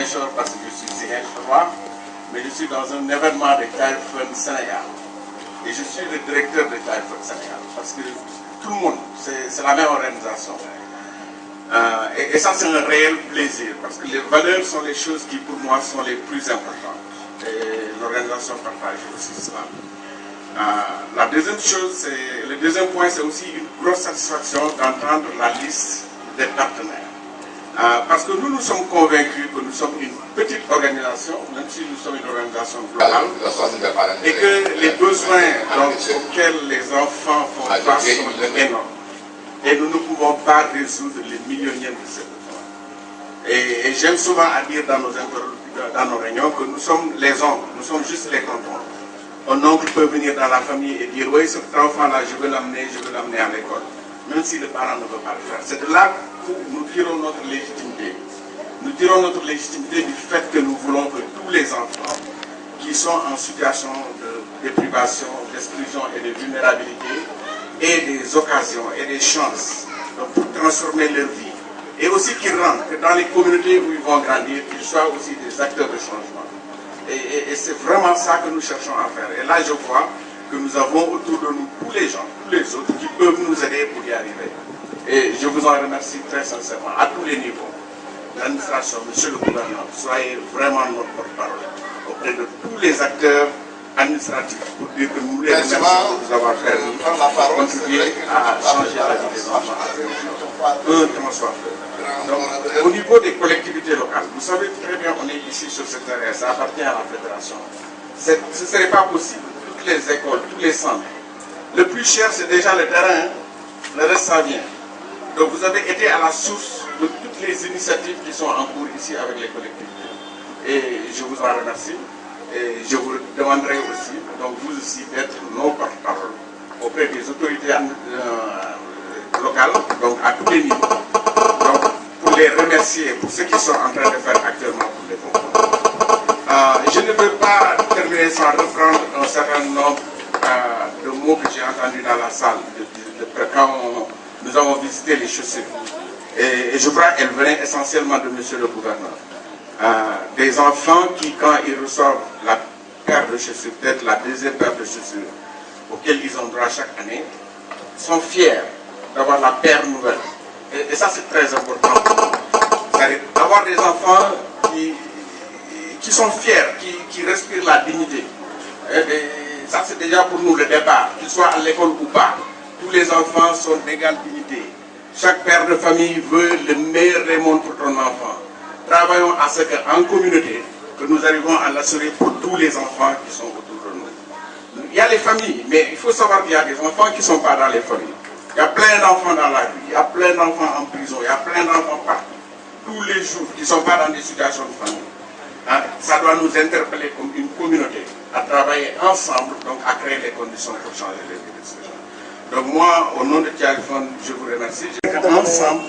Parce que je suis Ziguinchorois, mais je suis dans un événement de Child Fund Sénégal. Et je suis le directeur de Child Fund Sénégal. Parce que tout le monde, c'est la même organisation. Et ça, c'est un réel plaisir. Parce que les valeurs sont les choses qui, pour moi, sont les plus importantes. Et l'organisation partage aussi cela. La deuxième chose, le deuxième point, c'est aussi une grosse satisfaction d'entendre la liste des partenaires. Parce que nous sommes convaincus que nous sommes une petite organisation, même si nous sommes une organisation globale, et que les besoins auxquels les enfants font face sont énormes. Et nous ne pouvons pas résoudre les millionièmes de ces besoins. Et j'aime souvent à dire dans nos réunions que nous sommes les oncles, nous sommes juste les tontons. Un oncle peut venir dans la famille et dire « Oui, cet enfant-là, je veux l'amener à l'école. » Même si le parent ne veut pas le faire. C'est de là que nous tirons notre légitimité. Nous tirons notre légitimité du fait que nous voulons que tous les enfants qui sont en situation de déprivation, d'exclusion et de vulnérabilité aient des occasions et des chances pour transformer leur vie. Et aussi qu'ils rentrent, que dans les communautés où ils vont grandir, qu'ils soient aussi des acteurs de changement. Et c'est vraiment ça que nous cherchons à faire. Et là, je vois que nous avons autour de nous tous les gens, tous les autres qui peuvent nous aider pour y arriver. Et je vous en remercie très sincèrement, à tous les niveaux. L'administration, monsieur le gouverneur, soyez vraiment notre porte-parole auprès de tous les acteurs administratifs pour dire que nous les remercions de nous avoir permis de contribuer à changer la vie des enfants. Un temps soit fait. Donc, au niveau des collectivités locales, vous savez très bien, on est ici sur ce terrain, ça appartient à la fédération. Ce ne serait pas possible. Toutes les écoles, tous les centres. Le plus cher, c'est déjà le terrain, le reste, ça vient. Donc vous avez été à la source de toutes les initiatives qui sont en cours ici avec les collectivités. Et je vous en remercie. Et je vous demanderai aussi, donc vous aussi, d'être nos porte-parole auprès des autorités locales, donc à tous les niveaux. Donc pour les remercier pour ce qu'ils sont en train de faire actuellement pour les enfants. Je ne veux pas terminer sans reprendre un certain nombre de mots que j'ai entendus dans la salle quand nous avons visité les chaussures. Et je crois qu'elles venaient essentiellement de monsieur le gouverneur. Des enfants qui, quand ils reçoivent la paire de chaussures, peut-être la deuxième paire de chaussures, auxquelles ils ont droit chaque année, sont fiers d'avoir la paire nouvelle. Et ça, c'est très important. C'est-à-dire d'avoir des enfants qui sont fiers, qui respirent la dignité. Et ça, c'est déjà pour nous le départ, qu'ils soient à l'école ou pas. Tous les enfants sont d'égale dignité. Chaque père de famille veut le meilleur des mondes pour ton enfant. Travaillons à ce qu'en communauté, que nous arrivons à l'assurer pour tous les enfants qui sont autour de nous. Il y a les familles, mais il faut savoir qu'il y a des enfants qui ne sont pas dans les familles. Il y a plein d'enfants dans la rue, il y a plein d'enfants en prison, il y a plein d'enfants partout, tous les jours, qui ne sont pas dans des situations de famille. Ça doit nous interpeller comme une communauté à travailler ensemble, donc à créer les conditions pour changer les vies de ces gens. Donc moi, au nom de Child Fund, je vous remercie. Ensemble,